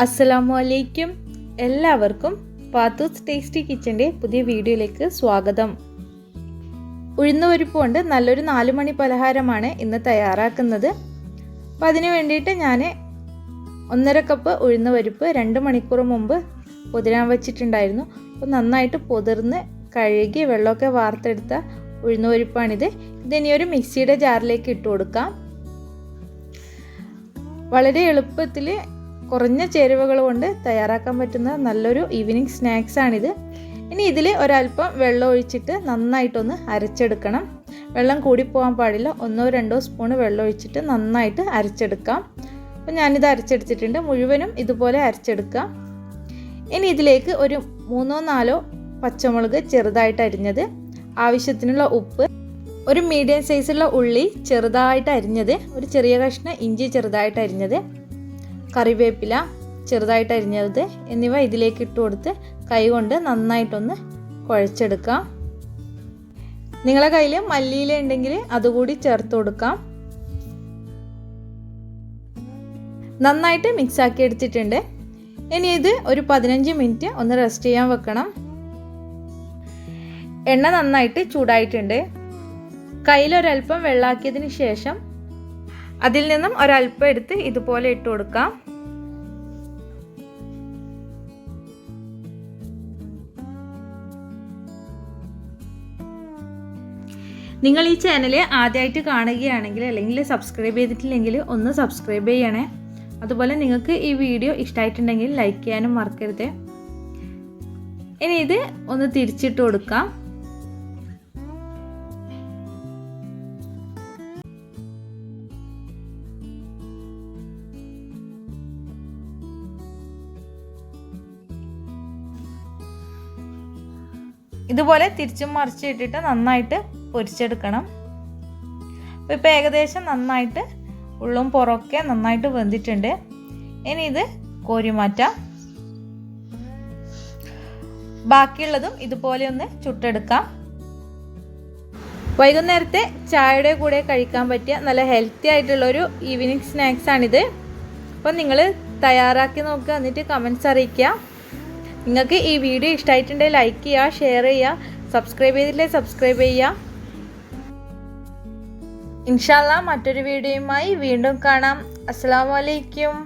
അസ്സലാമു എല്ലാവർക്കും പാത്തൂസ് ടേസ്റ്റി കിച്ചൻ്റെ പുതിയ വീഡിയോയിലേക്ക് സ്വാഗതം. ഉഴുന്നുപരിപ്പ് കൊണ്ട് നല്ലൊരു 4 മണി പലഹാരമാണ് ഇന്ന് തയ്യാറാക്കുന്നത്. അപ്പോൾ അതിന് വേണ്ടിയിട്ട് ഞാൻ 1.5 കപ്പ് ഉഴുന്നുപരിപ്പ് 2 മണിക്കൂർ മുമ്പ് പൊതിരാൻ വെച്ചിട്ടുണ്ടായിരുന്നു. അപ്പോൾ നന്നായിട്ട് പൊതിർന്ന് കഴുകി വെള്ളമൊക്കെ വാർത്തെടുത്ത ഉഴുന്നുപരിപ്പാണിത്. ഇതിനി ഒരു മിക്സിയുടെ ജാറിലേക്ക് ഇട്ട് കൊടുക്കാം. വളരെ എളുപ്പത്തിൽ കുറഞ്ഞ ചേരുവകൾ കൊണ്ട് തയ്യാറാക്കാൻ പറ്റുന്ന നല്ലൊരു ഈവനിങ് സ്നാക്സ് ആണിത്. ഇനി ഇതിൽ ഒരല്പം വെള്ളം ഒഴിച്ചിട്ട് നന്നായിട്ടൊന്ന് അരച്ചെടുക്കണം. വെള്ളം കൂടിപ്പോകാൻ പാടില്ല. 1-2 സ്പൂണ് വെള്ളം ഒഴിച്ചിട്ട് നന്നായിട്ട് അരച്ചെടുക്കാം. അപ്പോൾ ഞാനിത് അരച്ചെടുത്തിട്ടുണ്ട്. മുഴുവനും ഇതുപോലെ അരച്ചെടുക്കാം. ഇനി ഇതിലേക്ക് ഒരു 3-4 പച്ചമുളക് ചെറുതായിട്ട് അരിഞ്ഞത്, ആവശ്യത്തിനുള്ള ഉപ്പ്, ഒരു മീഡിയം സൈസുള്ള ഉള്ളി ചെറുതായിട്ട് അരിഞ്ഞത്, ഒരു ചെറിയ കഷ്ണം ഇഞ്ചി ചെറുതായിട്ട് അരിഞ്ഞത്, കറിവേപ്പില ചെറുതായിട്ട് അരിഞ്ഞത് എന്നിവ ഇതിലേക്ക് ഇട്ട് കൊടുത്ത് കൈകൊണ്ട് നന്നായിട്ടൊന്ന് കുഴച്ചെടുക്കാം. നിങ്ങളുടെ കയ്യിൽ മല്ലിയില ഉണ്ടെങ്കിൽ അതുകൂടി ചേർത്ത് കൊടുക്കാം. നന്നായിട്ട് മിക്സാക്കി എടുത്തിട്ടുണ്ട്. ഇനി ഇത് ഒരു 15 മിനിറ്റ് ഒന്ന് റെസ്റ്റ് ചെയ്യാൻ വെക്കണം. എണ്ണ നന്നായിട്ട് ചൂടായിട്ടുണ്ട്. കയ്യിലൊരൽപ്പം വെള്ളമാക്കിയതിന് ശേഷം അതിൽ നിന്നും ഒരൽപ്പം എടുത്ത് ഇതുപോലെ ഇട്ട് കൊടുക്കാം. നിങ്ങൾ ഈ ചാനൽ ആദ്യമായിട്ട് കാണുകയാണെങ്കിൽ അല്ലെങ്കിൽ സബ്സ്ക്രൈബ് ചെയ്തിട്ടില്ലെങ്കിൽ ഒന്ന് സബ്സ്ക്രൈബ് ചെയ്യണേ. അതുപോലെ നിങ്ങൾക്ക് ഈ വീഡിയോ ഇഷ്ടമായിട്ടുണ്ടെങ്കിൽ ലൈക്ക് ചെയ്യാനും മറക്കരുത്. ഇനി ഇത് ഒന്ന് തിരിച്ചിട്ട് കൊടുക്കാം. ഇതുപോലെ തിരിച്ചും മറിച്ച് ഇട്ടിട്ട് നന്നായിട്ട് പൊരിച്ചെടുക്കണം. അപ്പോൾ ഇപ്പോൾ ഏകദേശം നന്നായിട്ട് ഉള്ളും പുറമൊക്കെ നന്നായിട്ട് വെന്തിട്ടുണ്ട്. ഇനി ഇത് കോരി മാറ്റാം. ബാക്കിയുള്ളതും ഇതുപോലെ ഒന്ന് ചുട്ടെടുക്കാം. വൈകുന്നേരത്തെ ചായയുടെ കൂടെ കഴിക്കാൻ പറ്റിയ നല്ല ഹെൽത്തി ആയിട്ടുള്ളൊരു ഈവനിങ് സ്നാക്സ് ആണിത്. അപ്പോൾ നിങ്ങൾ തയ്യാറാക്കി നോക്കുക, എന്നിട്ട് കമൻറ്റ്സ് അറിയിക്കുക. നിങ്ങൾക്ക് ഈ വീഡിയോ ഇഷ്ടമായിട്ടുണ്ടെങ്കിൽ ലൈക്ക് ചെയ്യുക, ഷെയർ ചെയ്യുക, സബ്സ്ക്രൈബ് ചെയ്തിട്ടില്ലെങ്കിൽ സബ്സ്ക്രൈബ് ചെയ്യുക. ഇൻഷാ അല്ലാഹ് മറ്റൊരു വീഡിയോയുമായി വീണ്ടും കാണാം. അസ്സലാമു അലൈക്കും.